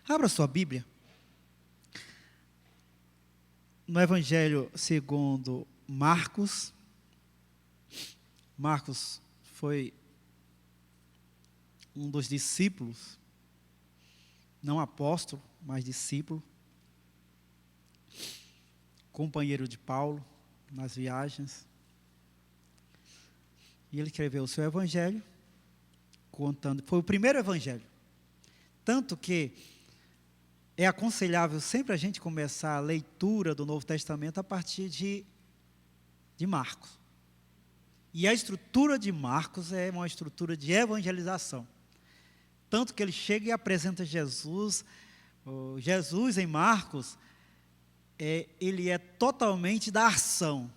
Abra sua Bíblia. No Evangelho segundo Marcos. Marcos foi um dos discípulos, não apóstolo, mas discípulo, companheiro de Paulo nas viagens. E ele escreveu o seu Evangelho, contando, foi o primeiro Evangelho. Tanto que é aconselhável sempre a gente começar a leitura do Novo Testamento a partir de Marcos. E a estrutura de Marcos é uma estrutura de evangelização. Tanto que ele chega e apresenta Jesus. Jesus em Marcos, ele é totalmente da ação,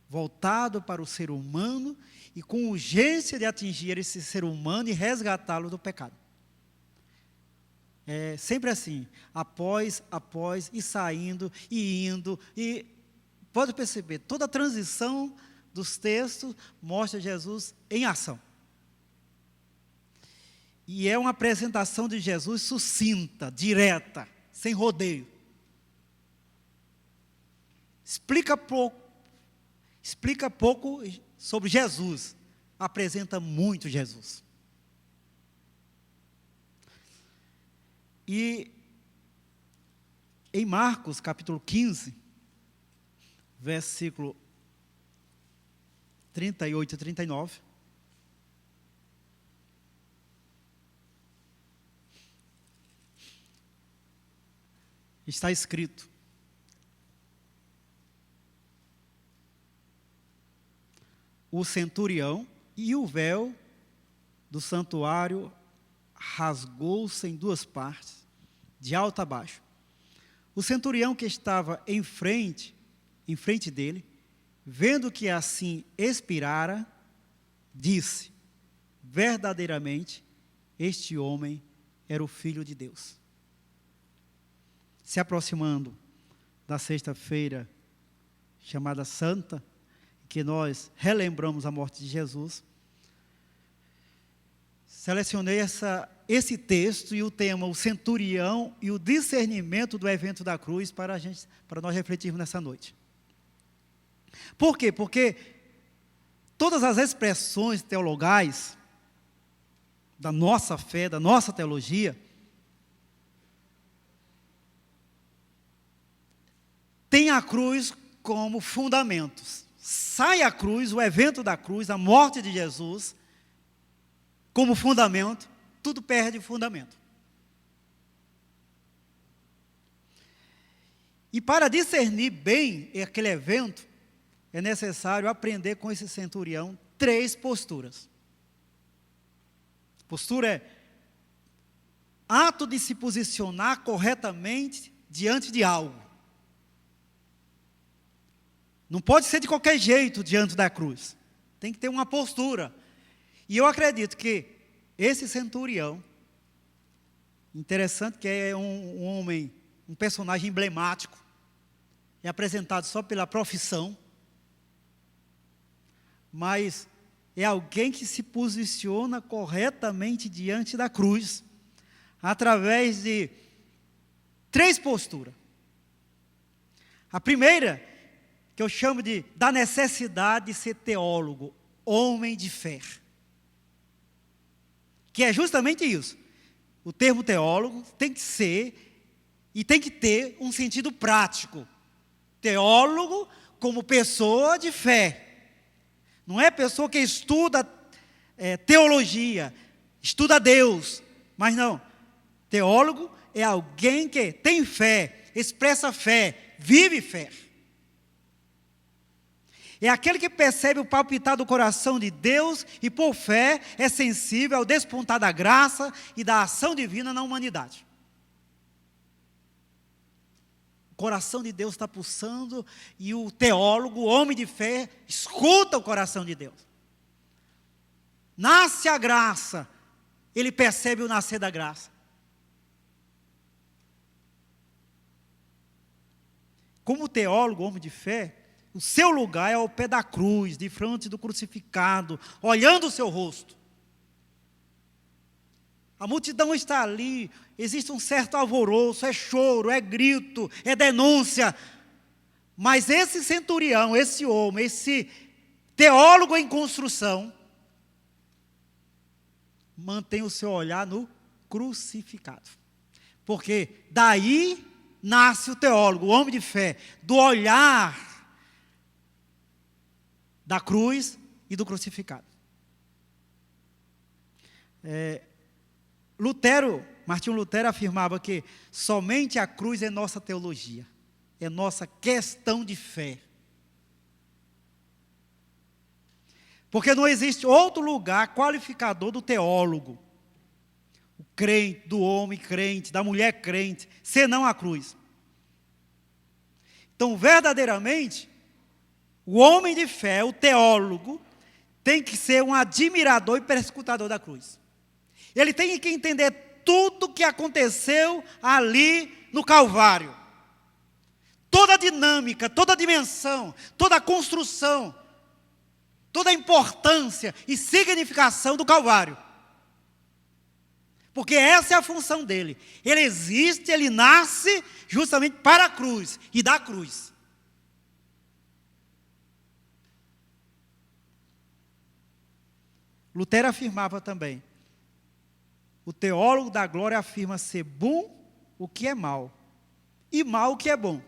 voltado para o ser humano e com urgência de atingir esse ser humano e resgatá-lo do pecado. É sempre assim, após, e saindo, e indo, e pode perceber, toda a transição dos textos mostra Jesus em ação. E é uma apresentação de Jesus sucinta, direta, sem rodeio. Explica pouco sobre Jesus, apresenta muito Jesus. E em Marcos, capítulo 15, versículo 38 e 39, está escrito: o centurião e o véu do santuário rasgou-se em duas partes, de alto a baixo. O centurião que estava em frente dele, vendo que assim expirara, disse: verdadeiramente, este homem era o Filho de Deus. Se aproximando da sexta-feira, chamada Santa, que nós relembramos a morte de Jesus, selecionei esse texto e o tema, o centurião e o discernimento do evento da cruz, para nós refletirmos nessa noite. Por quê? Porque todas as expressões teologais da nossa fé, da nossa teologia, tem a cruz como fundamentos. Sai a cruz, o evento da cruz, a morte de Jesus, como fundamento, tudo perde o fundamento. E para discernir bem aquele evento, é necessário aprender com esse centurião 3 posturas. Postura é ato de se posicionar corretamente diante de algo. Não pode ser de qualquer jeito diante da cruz. Tem que ter uma postura. E eu acredito que esse centurião, interessante que é um homem, um personagem emblemático, é apresentado só pela profissão, mas é alguém que se posiciona corretamente diante da cruz, através de 3 posturas. A primeira, que eu chamo da necessidade de ser teólogo, homem de fé. Que é justamente isso. O termo teólogo tem que ser e tem que ter um sentido prático. Teólogo como pessoa de fé. Não é pessoa que estuda teologia, estuda Deus, mas não. Teólogo é alguém que tem fé, expressa fé, vive fé. É aquele que percebe o palpitar do coração de Deus e, por fé, é sensível ao despontar da graça e da ação divina na humanidade. O coração de Deus está pulsando e o teólogo, o homem de fé, escuta o coração de Deus. Nasce a graça, ele percebe o nascer da graça. Como teólogo, homem de fé, o seu lugar é ao pé da cruz, de frente do crucificado, olhando o seu rosto. A multidão está ali, existe um certo alvoroço, é choro, é grito, é denúncia. Mas esse centurião, esse homem, esse teólogo em construção, mantém o seu olhar no crucificado. Porque daí nasce o teólogo, o homem de fé, do olhar da cruz e do crucificado. Martinho Lutero afirmava que somente a cruz é nossa teologia, é nossa questão de fé. Porque não existe outro lugar qualificador do teólogo, o crente, do homem crente, da mulher crente, senão a cruz. Então, verdadeiramente, o homem de fé, o teólogo, tem que ser um admirador e perscrutador da cruz. Ele tem que entender tudo o que aconteceu ali no Calvário. Toda a dinâmica, toda a dimensão, toda a construção, toda a importância e significação do Calvário. Porque essa é a função dele. Ele existe, ele nasce justamente para a cruz e da cruz. Lutero afirmava também: o teólogo da glória afirma ser bom o que é mal, e mal o que é bom.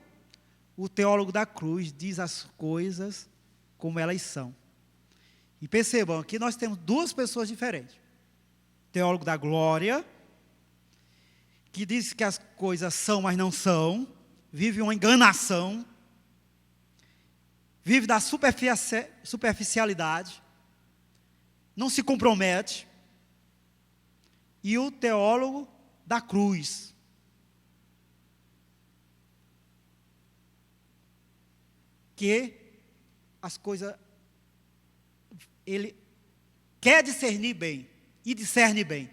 O teólogo da cruz diz as coisas como elas são. E percebam, aqui nós temos duas pessoas diferentes. O teólogo da glória, que diz que as coisas são, mas não são, vive uma enganação, vive da superficialidade, não se compromete. E o teólogo da cruz, que as coisas, ele quer discernir bem, e discerne bem.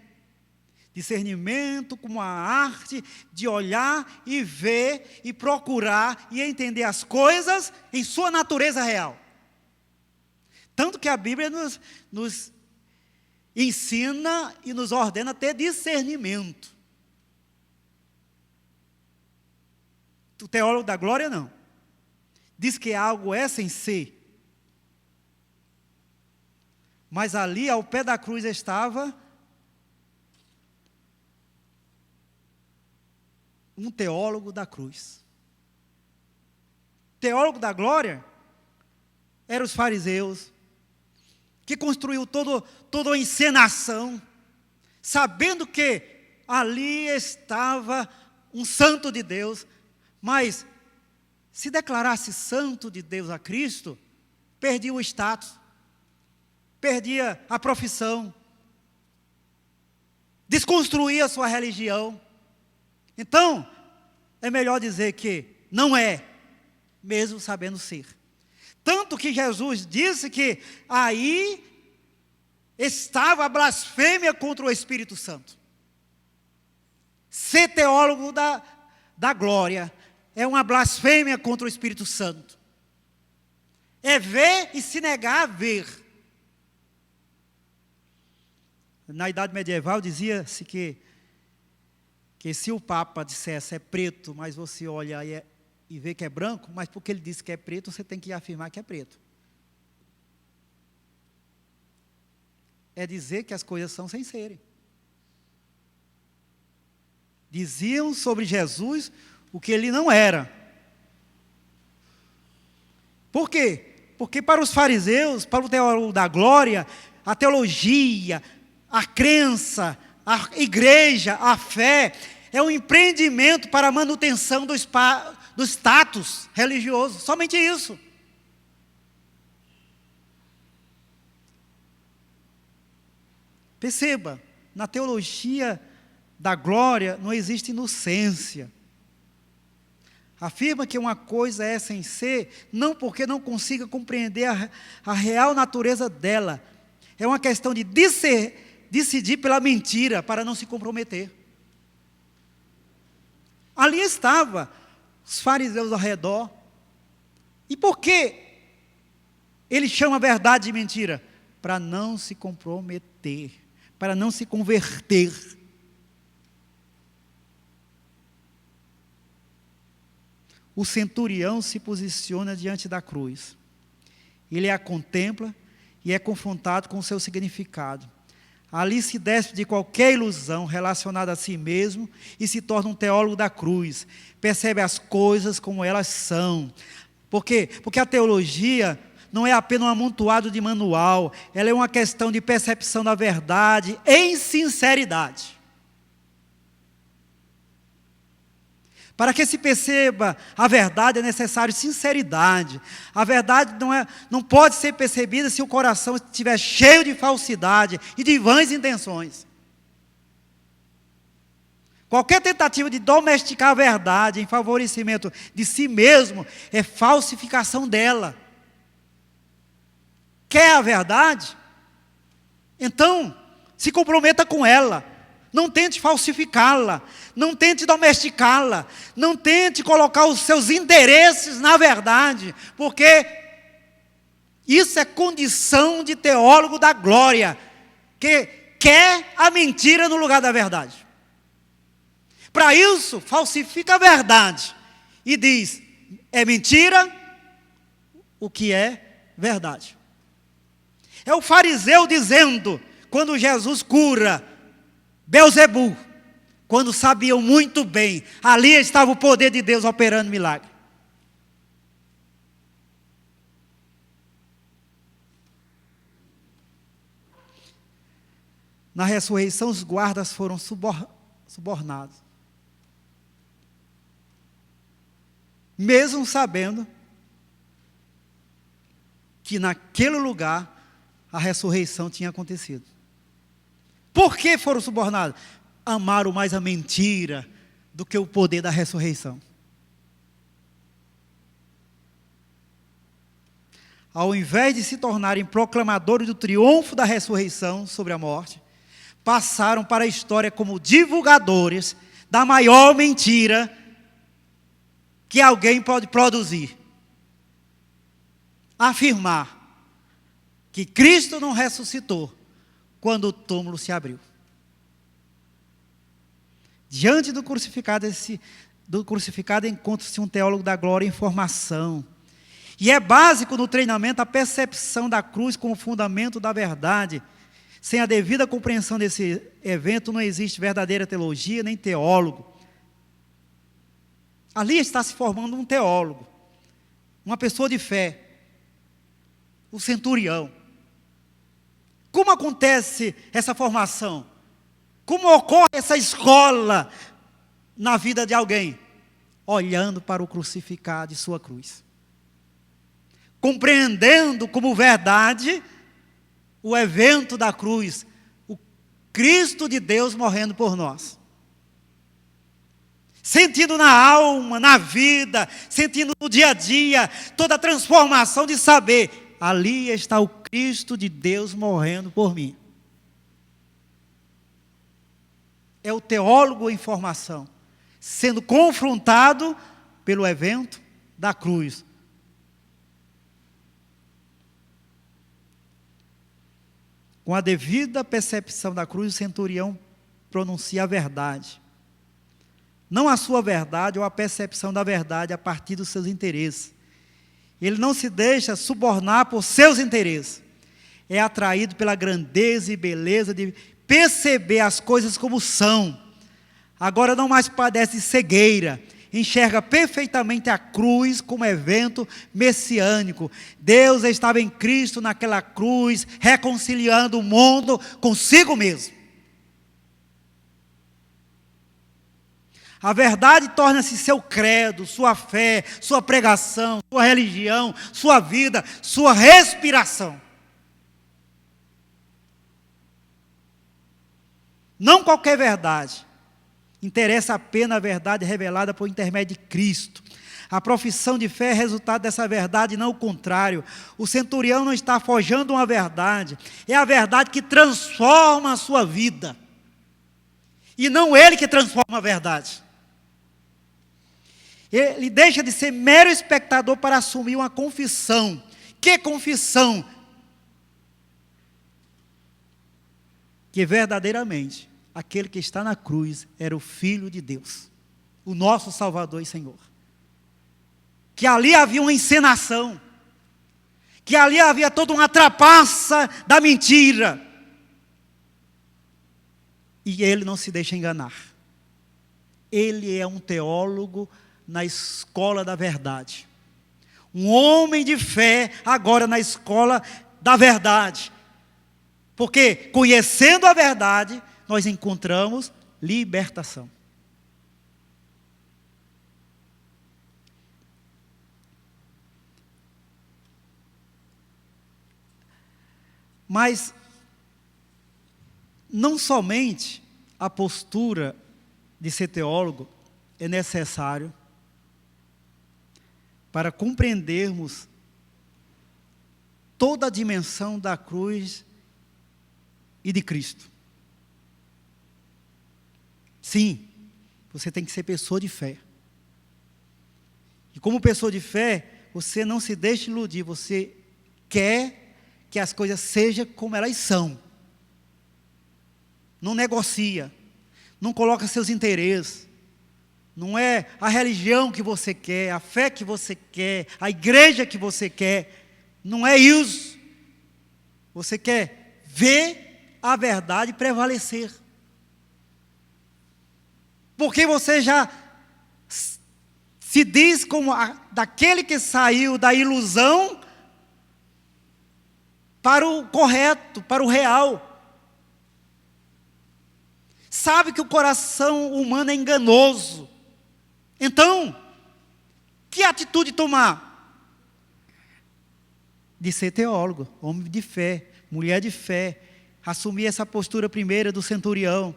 Discernimento como a arte de olhar e ver, e procurar, e entender as coisas em sua natureza real. Tanto que a Bíblia nos ensina e nos ordena a ter discernimento. O teólogo da glória não. Diz que algo é sem ser. Mas ali ao pé da cruz estava um teólogo da cruz. Teólogo da glória eram os fariseus, que construiu toda a encenação, sabendo que ali estava um santo de Deus, mas se declarasse santo de Deus a Cristo, perdia o status, perdia a profissão, desconstruía a sua religião. Então, é melhor dizer que não é, mesmo sabendo ser. Tanto que Jesus disse que aí estava a blasfêmia contra o Espírito Santo. Ser teólogo da glória é uma blasfêmia contra o Espírito Santo. É ver e se negar a ver. Na Idade Medieval dizia-se que se o Papa dissesse é preto, mas você olha e vê que é branco, mas porque ele disse que é preto, você tem que afirmar que é preto. É dizer que as coisas são sem serem. Diziam sobre Jesus o que ele não era. Por quê? Porque para os fariseus, para o teólogo da glória, a teologia, a crença, a igreja, a fé, é um empreendimento para a manutenção do status religioso, somente isso. Perceba, na teologia da glória não existe inocência. Afirma que uma coisa é sem ser, não porque não consiga compreender a real natureza dela. É uma questão de decidir pela mentira, para não se comprometer. Ali estava os fariseus ao redor. E por que ele chama a verdade de mentira? Para não se comprometer, para não se converter. o centurião se posiciona diante da cruz. Ele a contempla e é confrontado com o seu significado. Ali se despe de qualquer ilusão relacionada a si mesmo e se torna um teólogo da cruz. Percebe as coisas como elas são. Por quê? Porque a teologia não é apenas um amontoado de manual, ela é uma questão de percepção da verdade em sinceridade. Para que se perceba a verdade é necessário sinceridade. A verdade não pode ser percebida se o coração estiver cheio de falsidade e de vãs intenções. Qualquer tentativa de domesticar a verdade em favorecimento de si mesmo é falsificação dela. Quer a verdade? Então, se comprometa com ela. Não tente falsificá-la, não tente domesticá-la, não tente colocar os seus interesses na verdade, porque isso é condição de teólogo da glória, que quer a mentira no lugar da verdade. Para isso, falsifica a verdade e diz, é mentira o que é verdade. É o fariseu dizendo, quando Jesus cura Belzebu, quando sabiam muito bem, ali estava o poder de Deus operando milagre. Na ressurreição, os guardas foram subornados. Mesmo sabendo que naquele lugar a ressurreição tinha acontecido. Por que foram subornados? Amaram mais a mentira do que o poder da ressurreição. Ao invés de se tornarem proclamadores do triunfo da ressurreição sobre a morte, passaram para a história como divulgadores da maior mentira que alguém pode produzir. Afirmar que Cristo não ressuscitou quando o túmulo se abriu. Diante do crucificado encontra-se um teólogo da glória em formação. E é básico no treinamento a percepção da cruz como fundamento da verdade. Sem a devida compreensão desse evento, não existe verdadeira teologia nem teólogo. Ali está se formando um teólogo, uma pessoa de fé, o centurião. Como acontece essa formação? Como ocorre essa escola na vida de alguém? Olhando para o crucificado e sua cruz. Compreendendo como verdade o evento da cruz, o Cristo de Deus morrendo por nós. Sentindo na alma, na vida, sentindo no dia a dia, toda a transformação de saber, ali está o Cristo de Deus morrendo por mim. É o teólogo em formação, sendo confrontado pelo evento da cruz. Com a devida percepção da cruz, o centurião pronuncia a verdade. Não a sua verdade ou a percepção da verdade a partir dos seus interesses. Ele não se deixa subornar por seus interesses. É atraído pela grandeza e beleza de perceber as coisas como são. Agora não mais padece de cegueira. Enxerga perfeitamente a cruz como evento messiânico. Deus estava em Cristo naquela cruz, reconciliando o mundo consigo mesmo. A verdade torna-se seu credo, sua fé, sua pregação, sua religião, sua vida, sua respiração. Não qualquer verdade. Interessa apenas a verdade revelada por intermédio de Cristo. A profissão de fé é resultado dessa verdade, não o contrário. O centurião não está forjando uma verdade. É a verdade que transforma a sua vida. E não ele que transforma a verdade. Ele deixa de ser mero espectador para assumir uma confissão. Que confissão? Que verdadeiramente aquele que está na cruz era o Filho de Deus, o nosso Salvador e Senhor. que ali havia uma encenação, que ali havia toda uma trapaça da mentira. E ele não se deixa enganar. Ele é um teólogo na escola da verdade. Um homem de fé agora na escola da verdade. Porque conhecendo a verdade, nós encontramos libertação. Mas não somente a postura de ser teólogo é necessário para compreendermos toda a dimensão da cruz e de Cristo. Sim, você tem que ser pessoa de fé. E como pessoa de fé, você não se deixa iludir, você quer que as coisas sejam como elas são. Não negocia, não coloca seus interesses. Não é a religião que você quer, a fé que você quer, a igreja que você quer. Não é isso. Você quer ver a verdade prevalecer. Porque você já se diz como daquele que saiu da ilusão para o correto, para o real. Sabe que o coração humano é enganoso. Então, que atitude tomar? De ser teólogo, homem de fé, mulher de fé, assumir essa postura primeira do centurião,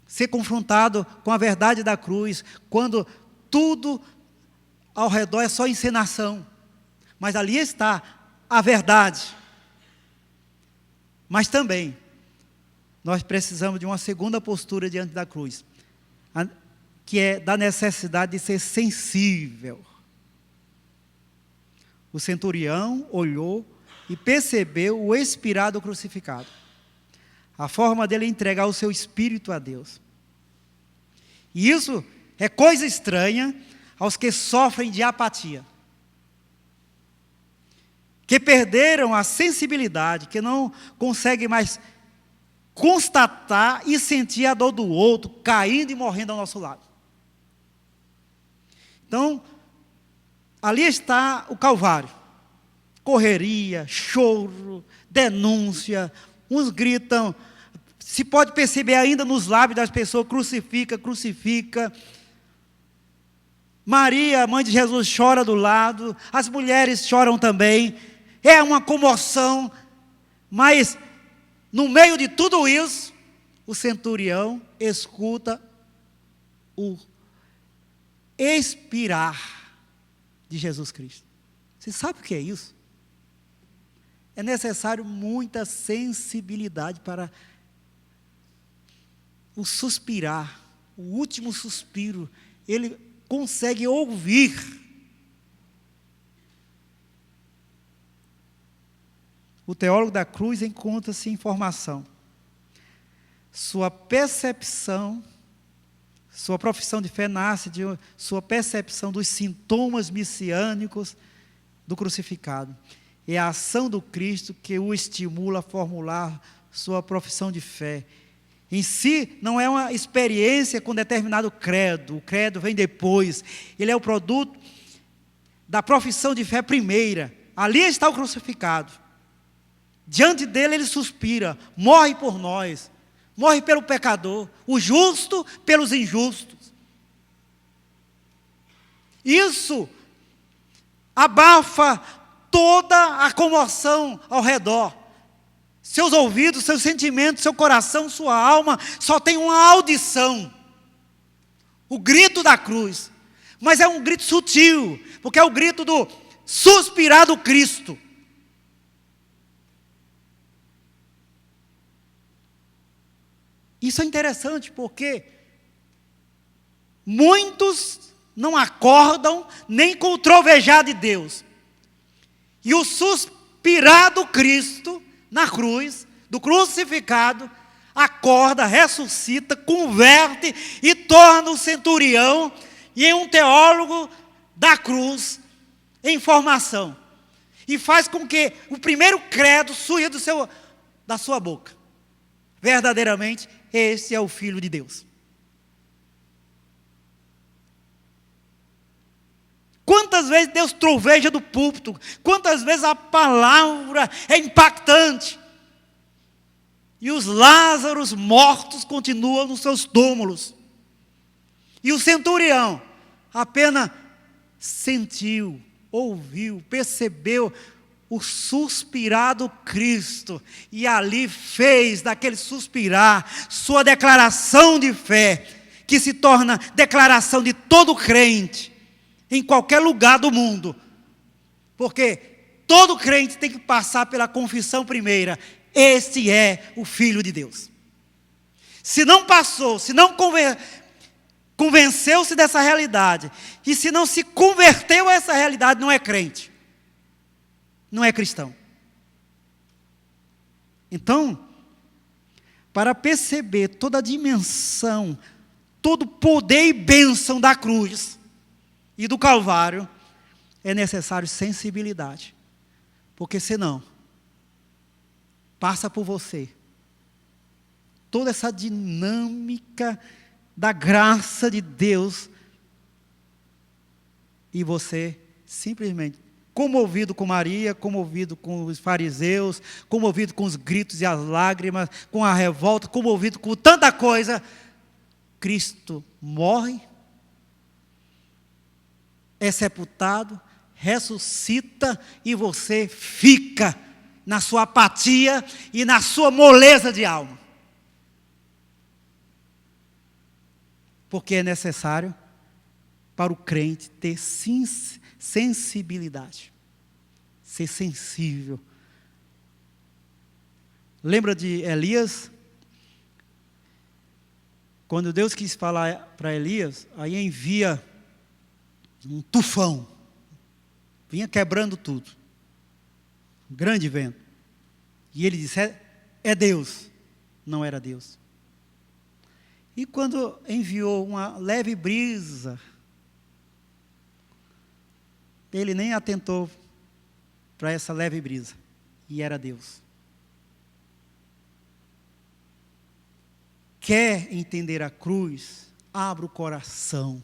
ser confrontado com a verdade da cruz, quando tudo ao redor é só encenação, mas ali está a verdade. Mas também, nós precisamos de uma segunda postura diante da cruz, que é da necessidade de ser sensível. O centurião olhou e percebeu o expirado crucificado. A forma dele entregar o seu espírito a Deus. E isso é coisa estranha aos que sofrem de apatia. Que perderam a sensibilidade, que não conseguem mais constatar e sentir a dor do outro, caindo e morrendo ao nosso lado. Então, ali está o Calvário. Correria, choro, denúncia, uns gritam, se pode perceber ainda nos lábios das pessoas, crucifica, crucifica. Maria, mãe de Jesus, chora do lado, as mulheres choram também, é uma comoção, mas no meio de tudo isso, o centurião escuta o expirar de Jesus Cristo. Você sabe o que é isso? É necessário muita sensibilidade para o suspirar, o último suspiro. Ele consegue ouvir. O teólogo da cruz encontra-se em formação. Sua percepção, sua profissão de fé nasce de sua percepção dos sintomas messiânicos do crucificado. É a ação do Cristo que o estimula a formular sua profissão de fé. Em si, não é uma experiência com determinado credo. O credo vem depois. Ele é o produto da profissão de fé primeira. Ali está o crucificado. Diante dele ele suspira, morre por nós, morre pelo pecador, o justo pelos injustos. Isso abafa toda a comoção ao redor. Seus ouvidos, seus sentimentos, seu coração, sua alma, só tem uma audição. O grito da cruz. Mas é um grito sutil, porque é o grito do suspirar do Cristo. Isso é interessante, porque muitos não acordam nem com o trovejar de Deus. E o suspirar do Cristo na cruz, do crucificado, acorda, ressuscita, converte e torna o centurião em um teólogo da cruz em formação. E faz com que o primeiro credo surja da sua boca. Verdadeiramente, esse é o Filho de Deus. Quantas vezes Deus troveja do púlpito, quantas vezes a palavra é impactante. E os Lázaros mortos continuam nos seus túmulos. E o centurião apenas sentiu, ouviu, percebeu o suspirado Cristo. E ali fez daquele suspirar sua declaração de fé, que se torna declaração de todo crente, em qualquer lugar do mundo. Porque todo crente tem que passar pela confissão primeira: este é o Filho de Deus. Se não passou, se não convenceu-se dessa realidade, e se não se converteu a essa realidade, não é crente, não é cristão. Então, para perceber toda a dimensão, todo o poder e bênção da cruz e do Calvário, é necessário sensibilidade, porque senão, passa por você toda essa dinâmica da graça de Deus, e você simplesmente, comovido com Maria, comovido com os fariseus, comovido com os gritos e as lágrimas, com a revolta, comovido com tanta coisa, Cristo morre, é sepultado, ressuscita, e você fica na sua apatia e na sua moleza de alma. Porque é necessário para o crente ter sensibilidade, ser sensível. Lembra de Elias? Quando Deus quis falar para Elias, aí envia um tufão, vinha quebrando tudo, um grande vento, e ele disse: é Deus. Não era Deus. E quando enviou uma leve brisa, ele nem atentou para essa leve brisa, e era Deus. Quer entender a cruz? Abra o coração.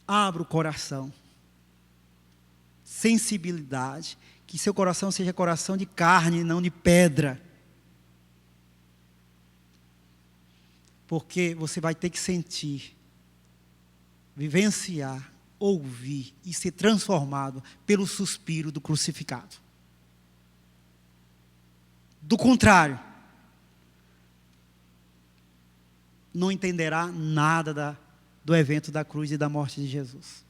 Abra o coração. Sensibilidade. Que seu coração seja coração de carne, não de pedra. Porque você vai ter que sentir, vivenciar, ouvir e ser transformado pelo suspiro do crucificado. Do contrário, não entenderá nada do evento da cruz e da morte de Jesus.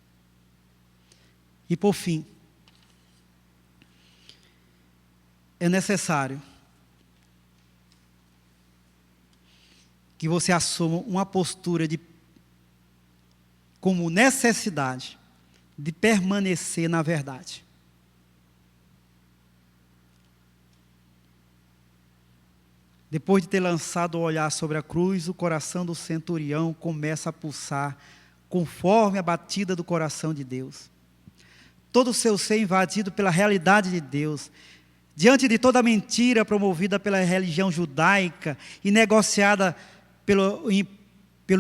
E por fim, é necessário que você assuma uma postura como necessidade de permanecer na verdade. Depois de ter lançado o olhar sobre a cruz, o coração do centurião começa a pulsar conforme a batida do coração de Deus. Todo o seu ser invadido pela realidade de Deus, diante de toda a mentira promovida pela religião judaica e negociada pelo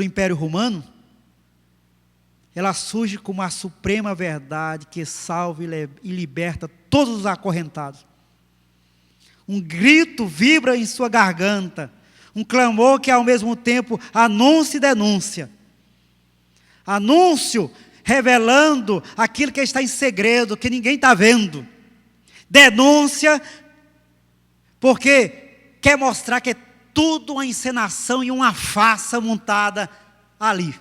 Império Romano, ela surge como a suprema verdade que salva e liberta todos os acorrentados. Um grito vibra em sua garganta, um clamor que ao mesmo tempo anúncio e denúncia. Anúncio revelando aquilo que está em segredo, que ninguém está vendo. Denúncia porque quer mostrar que é tudo uma encenação e uma farsa montada ali.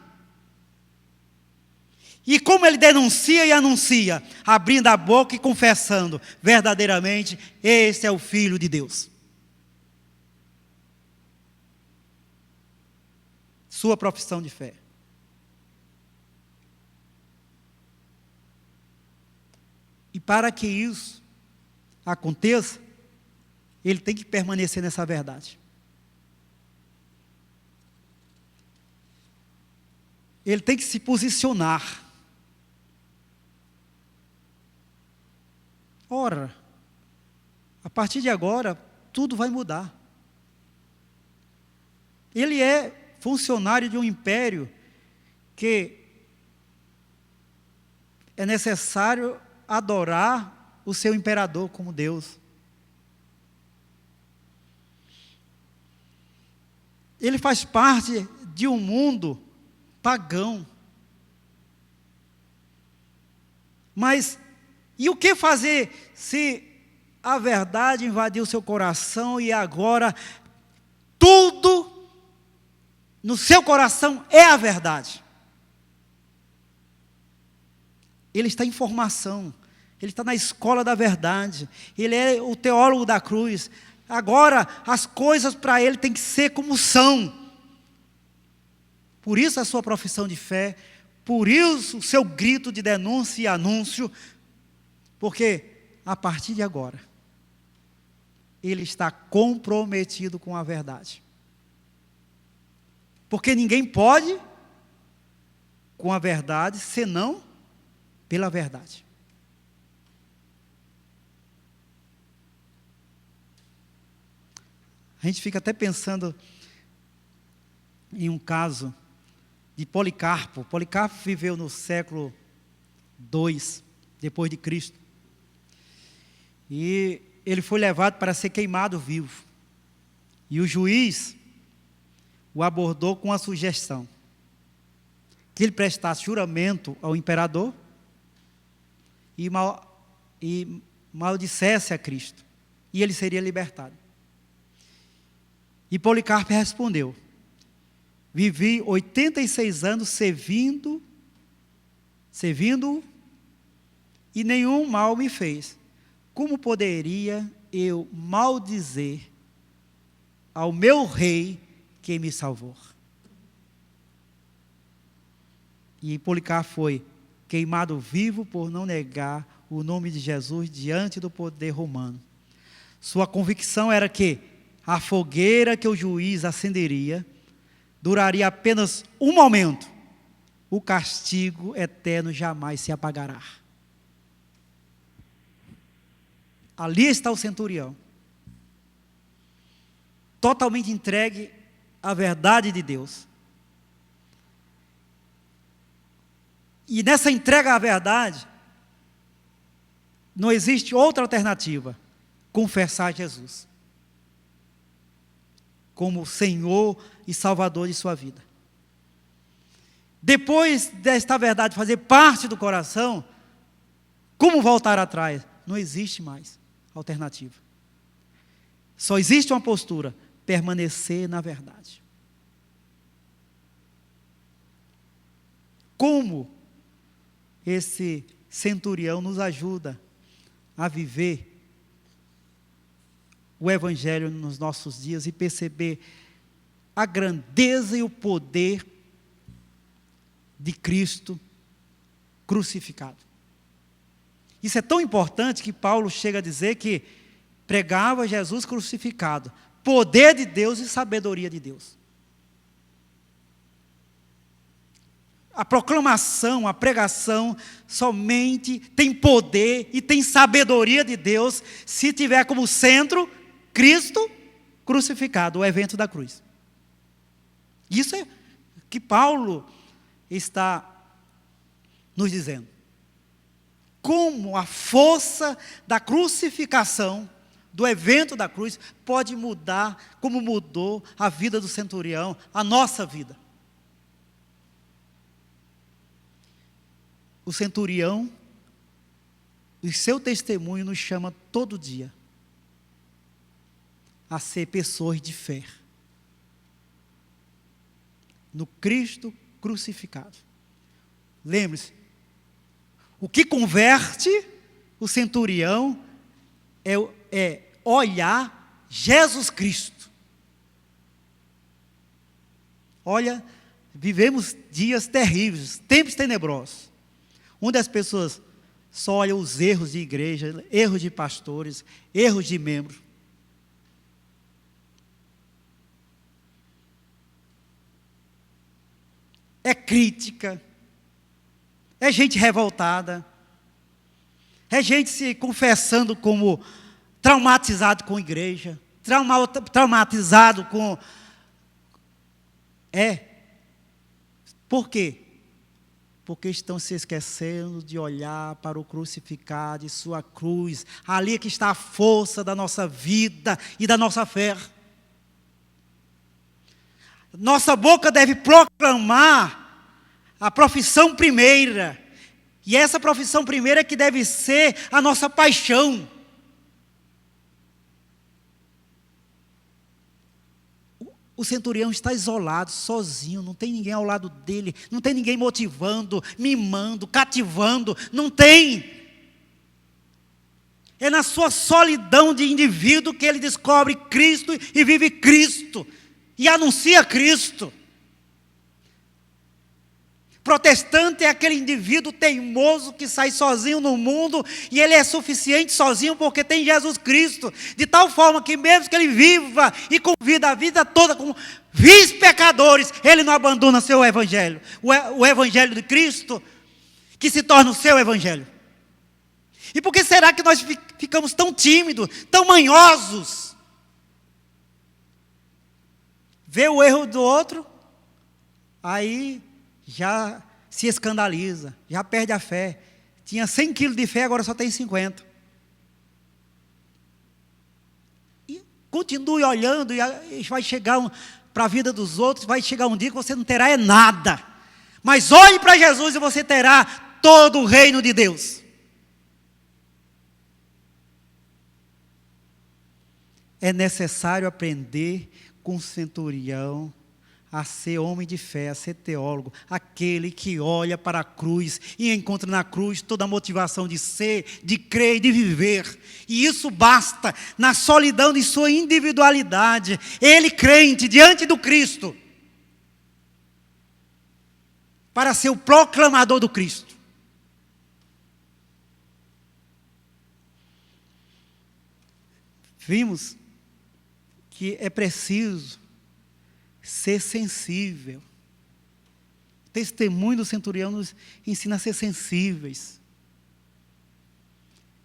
E como ele denuncia e anuncia, abrindo a boca e confessando, verdadeiramente, esse é o Filho de Deus. Sua profissão de fé. E para que isso aconteça, ele tem que permanecer nessa verdade. ele tem que se posicionar. Ora, a partir de agora, tudo vai mudar. Ele é funcionário de um império que é necessário adorar o seu imperador como Deus. Ele faz parte de um mundo pagão. Mas, e o que fazer se a verdade invadiu o seu coração e agora tudo no seu coração é a verdade? Ele está em formação, ele está na escola da verdade, ele é o teólogo da cruz. Agora as coisas para ele têm que ser como são. Por isso a sua profissão de fé, por isso o seu grito de denúncia e anúncio, porque a partir de agora ele está comprometido com a verdade. Porque ninguém pode com a verdade senão pela verdade. A gente fica até pensando em um caso de Policarpo. Policarpo viveu no século II, depois de Cristo. E ele foi levado para ser queimado vivo. E o juiz o abordou com a sugestão que ele prestasse juramento ao imperador e maldissesse a Cristo. E ele seria libertado. E Policarpo respondeu: vivi 86 anos servindo e nenhum mal me fez. Como poderia eu maldizer ao meu rei que me salvou? E Policarpo foi queimado vivo por não negar o nome de Jesus diante do poder romano. Sua convicção era que a fogueira que o juiz acenderia duraria apenas um momento. O castigo eterno jamais se apagará. Ali está o centurião, totalmente entregue à verdade de Deus. E nessa entrega à verdade, não existe outra alternativa: confessar Jesus como Senhor e Salvador de sua vida. Depois desta verdade fazer parte do coração, como voltar atrás? Não existe mais alternativa. Só existe uma postura: permanecer na verdade. Como esse centurião nos ajuda a viver o Evangelho nos nossos dias e perceber a grandeza e o poder de Cristo crucificado. Isso é tão importante que Paulo chega a dizer que pregava Jesus crucificado, poder de Deus e sabedoria de Deus. A proclamação, a pregação somente tem poder e tem sabedoria de Deus se tiver como centro Cristo crucificado, o evento da cruz. Isso é que Paulo está nos dizendo. Como a força da crucificação, do evento da cruz, pode mudar, como mudou a vida do centurião, a nossa vida. O centurião, o seu testemunho nos chama todo dia a ser pessoas de fé no Cristo crucificado. Lembre-se, o que converte o centurião é olhar Jesus Cristo. Olha, vivemos dias terríveis, tempos tenebrosos, onde as pessoas só olham os erros de igreja, erros de pastores, erros de membros. É crítica, é gente revoltada, é gente se confessando como traumatizado com a igreja, traumatizado com... Por quê? Porque estão se esquecendo de olhar para o crucificado e sua cruz. Ali é que está a força da nossa vida e da nossa fé. Nossa boca deve proclamar a profissão primeira. E essa profissão primeira é que deve ser a nossa paixão. O centurião está isolado, sozinho, não tem ninguém ao lado dele, não tem ninguém motivando, mimando, cativando, não tem. É na sua solidão de indivíduo que ele descobre Cristo e vive Cristo, e anuncia Cristo. Protestante é aquele indivíduo teimoso que sai sozinho no mundo e ele é suficiente sozinho porque tem Jesus Cristo, de tal forma que mesmo que ele viva e convida a vida toda como vis pecadores, ele não abandona seu evangelho, o evangelho de Cristo, que se torna o seu evangelho. E por que será que nós ficamos tão tímidos, tão manhosos? Vê o erro do outro, aí já se escandaliza, já perde a fé. Tinha 100 quilos de fé, agora só tem 50. E continue olhando, e vai chegar para a vida dos outros, vai chegar um dia que você não terá nada. Mas olhe para Jesus e você terá todo o reino de Deus. É necessário aprender com o centurião a ser homem de fé, a ser teólogo, aquele que olha para a cruz e encontra na cruz toda a motivação de ser, de crer e de viver. E isso basta na solidão de sua individualidade. Ele crente diante do Cristo, para ser o proclamador do Cristo. Vimos que é preciso ser sensível. O testemunho do centurião nos ensina a ser sensíveis.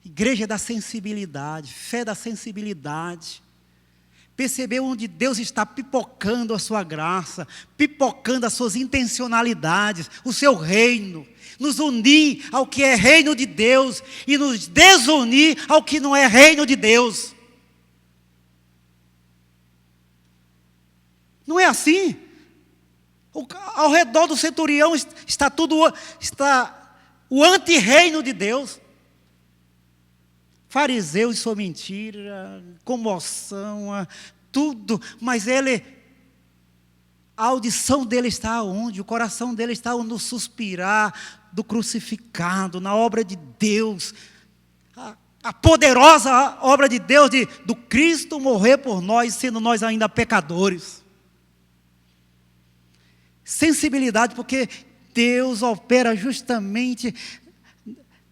Igreja da sensibilidade, fé da sensibilidade. Perceber onde Deus está pipocando a sua graça, pipocando as suas intencionalidades, o seu reino. Nos unir ao que é reino de Deus e nos desunir ao que não é reino de Deus. Não é assim? Ao redor do centurião está o antirreino de Deus. Fariseus, sua mentira, comoção, tudo. Mas a audição dele está onde? O coração dele está no suspirar do crucificado, na obra de Deus. A poderosa obra de Deus, do Cristo morrer por nós, sendo nós ainda pecadores. Sensibilidade, porque Deus opera justamente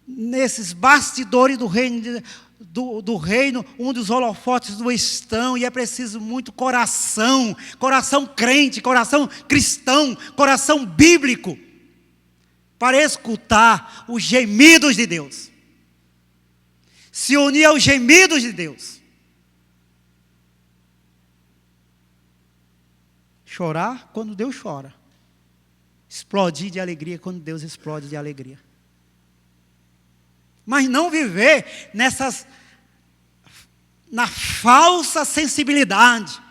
nesses bastidores do reino, onde os holofotes não estão, e é preciso muito coração crente, coração cristão, coração bíblico, para escutar os gemidos de Deus, se unir aos gemidos de Deus, chorar quando Deus chora, explodir de alegria quando Deus explode de alegria. Mas não viver na falsa sensibilidade,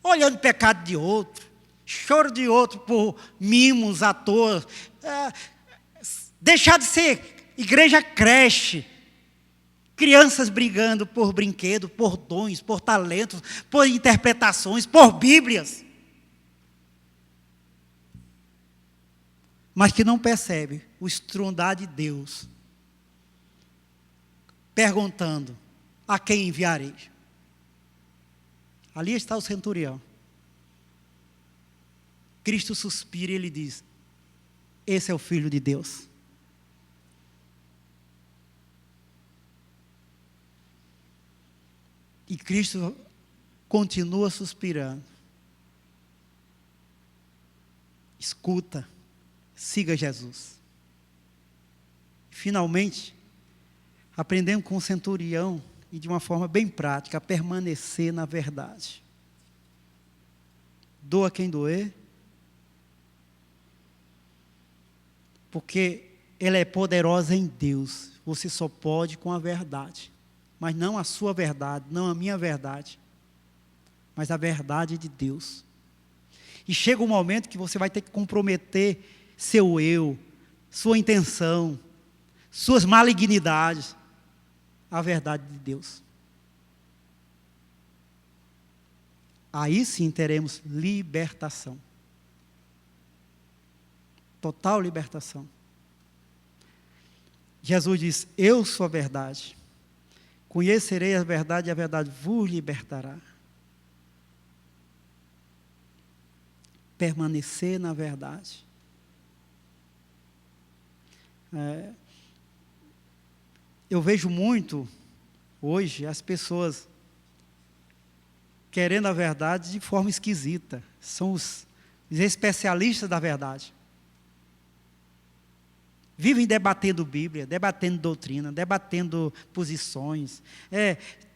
olhando o pecado de outro, choro de outro por mimos à toa, deixar de ser igreja creche, crianças brigando por brinquedo, por dons, por talentos, por interpretações, por bíblias. Mas que não percebe o estrondar de Deus, perguntando: a quem enviarei? Ali está o centurião. Cristo suspira e ele diz: esse é o Filho de Deus. E Cristo continua suspirando. Escuta, siga Jesus. Finalmente, aprendemos com o centurião, e de uma forma bem prática, a permanecer na verdade. Doa quem doer, porque ela é poderosa em Deus. Você só pode com a verdade, mas não a sua verdade, não a minha verdade, mas a verdade de Deus. E chega um momento que você vai ter que comprometer seu eu, sua intenção, suas malignidades, à verdade de Deus. Aí sim teremos libertação. Total libertação. Jesus diz: eu sou a verdade. Conhecerei a verdade e a verdade vos libertará. Permanecer na verdade. Eu vejo muito, hoje, as pessoas querendo a verdade de forma esquisita. São os especialistas da verdade. Vivem debatendo Bíblia, debatendo doutrina, debatendo posições.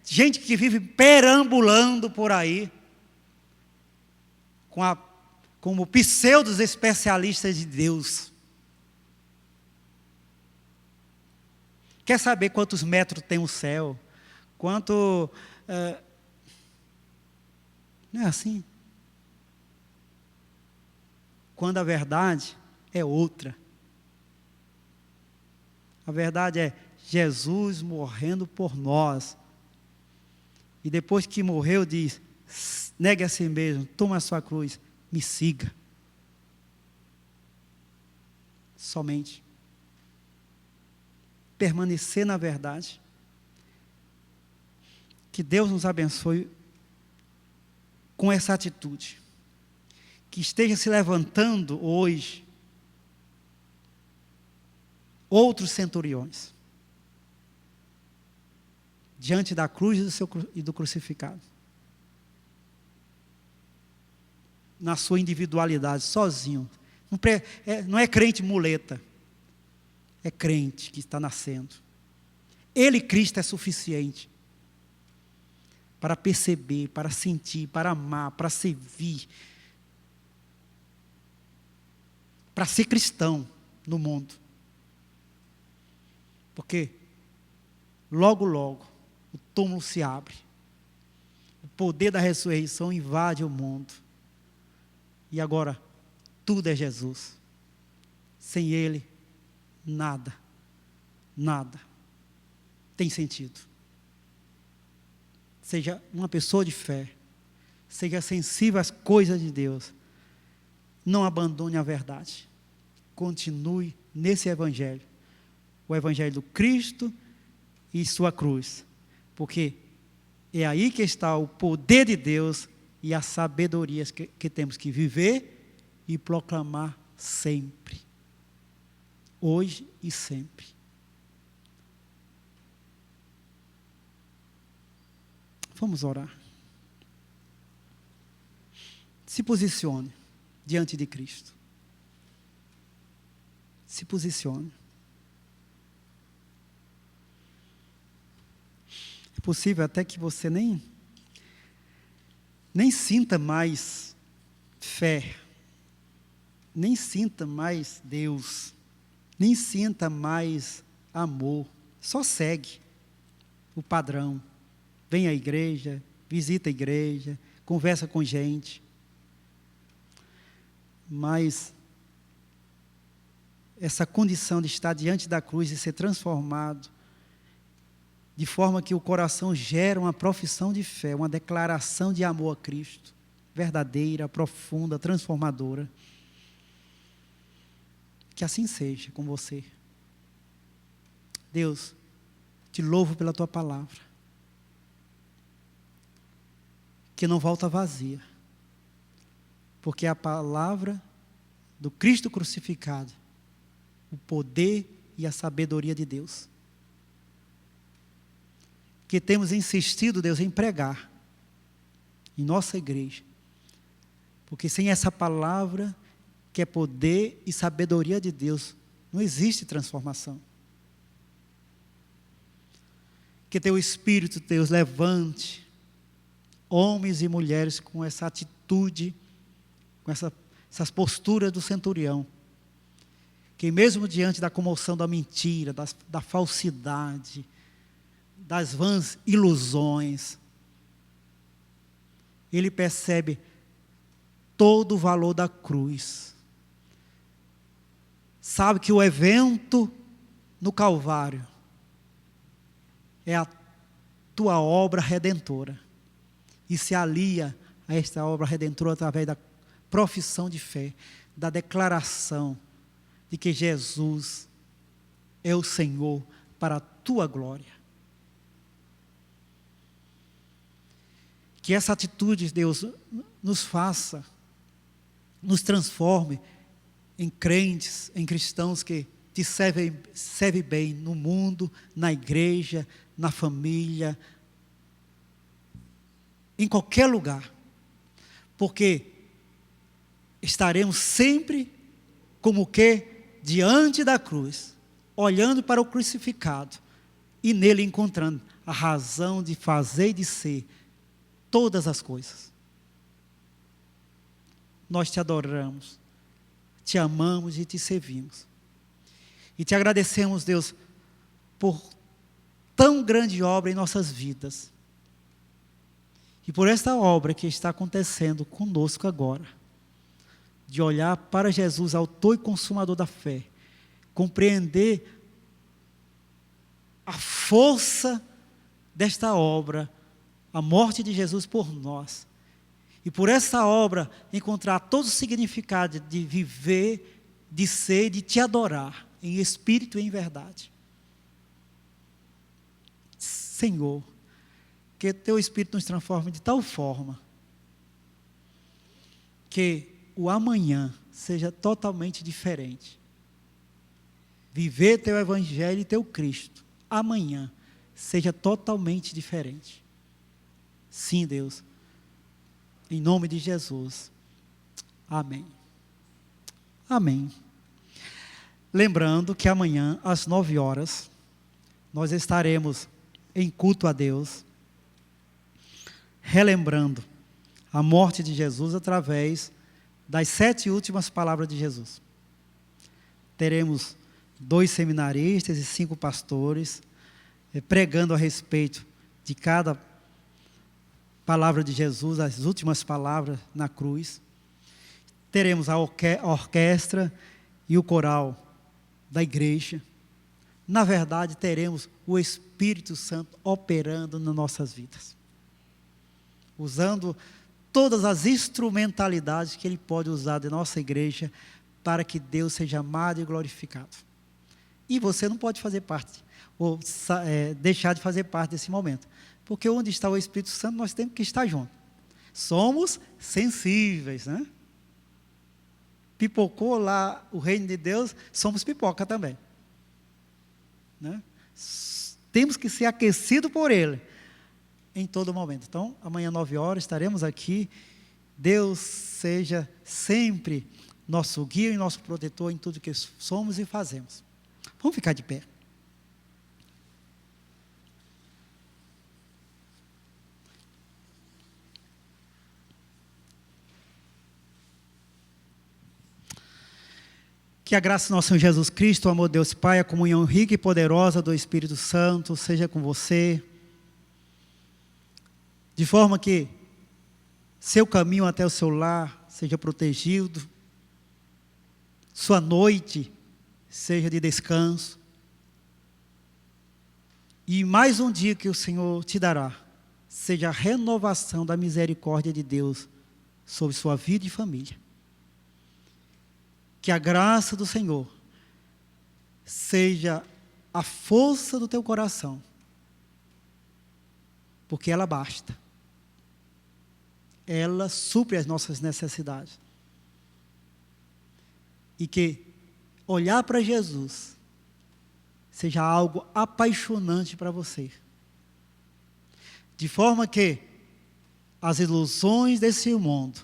Gente que vive perambulando por aí, como pseudos especialistas de Deus. Quer saber quantos metros tem o céu? Não é assim? Quando a verdade é outra. A verdade é Jesus morrendo por nós. E depois que morreu, diz: negue a si mesmo, toma a sua cruz, me siga. Somente. Permanecer na verdade. Que Deus nos abençoe com essa atitude. Que esteja se levantando hoje outros centuriões diante da cruz e do crucificado. Na sua individualidade, sozinho. Não é crente muleta. É crente que está nascendo. Ele, Cristo, é suficiente para perceber, para sentir, para amar, para servir, para ser cristão no mundo. Porque logo, logo, o túmulo se abre. O poder da ressurreição invade o mundo. E agora, tudo é Jesus. Sem Ele, nada tem sentido. Seja uma pessoa de fé, seja sensível às coisas de Deus, não abandone a verdade, continue nesse Evangelho, o Evangelho do Cristo e sua cruz, porque é aí que está o poder de Deus e a sabedoria que temos que viver e proclamar sempre. Hoje e sempre. Vamos orar. Se posicione diante de Cristo. Se posicione. É possível até que você nem sinta mais fé, nem sinta mais Deus, nem sinta mais amor, só segue o padrão. Vem à igreja, visita a igreja, conversa com gente. Mas essa condição de estar diante da cruz e ser transformado, de forma que o coração gera uma profissão de fé, uma declaração de amor a Cristo, verdadeira, profunda, transformadora. Que assim seja com você. Deus, te louvo pela tua palavra, que não volta vazia, porque é a palavra do Cristo crucificado, o poder e a sabedoria de Deus, que temos insistido, Deus, em pregar em nossa igreja, porque sem essa palavra que é poder e sabedoria de Deus, não existe transformação. Que teu Espírito, Deus, levante homens e mulheres com essa atitude, com essas posturas do centurião, que mesmo diante da comoção da mentira, da falsidade, das vãs ilusões, ele percebe todo o valor da cruz. Sabe que o evento no Calvário é a tua obra redentora. E se alia a esta obra redentora através da profissão de fé, da declaração de que Jesus é o Senhor para a tua glória. Que essa atitude, Deus, nos faça, nos transforme em crentes, em cristãos que te servem bem no mundo, na igreja, na família, em qualquer lugar. Porque estaremos sempre como que diante da cruz, olhando para o crucificado e nele encontrando a razão de fazer e de ser todas as coisas. Nós te adoramos, te amamos e te servimos. E te agradecemos, Deus, por tão grande obra em nossas vidas. E por esta obra que está acontecendo conosco agora, de olhar para Jesus, autor e consumador da fé, compreender a força desta obra, a morte de Jesus por nós, e por essa obra encontrar todo o significado de viver, de ser, de te adorar, em espírito e em verdade. Senhor, que teu Espírito nos transforme de tal forma que o amanhã seja totalmente diferente. Viver teu Evangelho e teu Cristo, amanhã, seja totalmente diferente. Sim, Deus, em nome de Jesus. Amém. Amém. Lembrando que amanhã, às 9 horas, nós estaremos em culto a Deus, relembrando a morte de Jesus através das 7 últimas palavras de Jesus. Teremos 2 seminaristas e 5 pastores pregando a respeito de cada palavra de Jesus, as últimas palavras na cruz. Teremos a orquestra e o coral da igreja. Na verdade, teremos o Espírito Santo operando nas nossas vidas, usando todas as instrumentalidades que Ele pode usar de nossa igreja para que Deus seja amado e glorificado. E você não pode fazer parte, ou deixar de fazer parte desse momento, porque onde está o Espírito Santo, nós temos que estar juntos. Somos sensíveis, né? Pipocou lá o reino de Deus, somos pipoca também, né? Temos que ser aquecidos por Ele em todo momento. Então, amanhã 9 horas estaremos aqui. Deus seja sempre nosso guia e nosso protetor em tudo que somos e fazemos. Vamos ficar de pé. Que a graça do nosso Senhor Jesus Cristo, o amor de Deus Pai, a comunhão rica e poderosa do Espírito Santo seja com você, de forma que seu caminho até o seu lar seja protegido, sua noite seja de descanso, e mais um dia que o Senhor te dará, seja a renovação da misericórdia de Deus sobre sua vida e família. Que a graça do Senhor seja a força do teu coração, porque ela basta. Ela supre as nossas necessidades. E que olhar para Jesus seja algo apaixonante para você. De forma que as ilusões desse mundo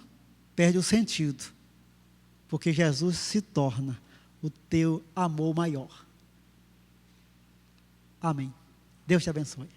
perdem o sentido, porque Jesus se torna o teu amor maior. Amém. Deus te abençoe.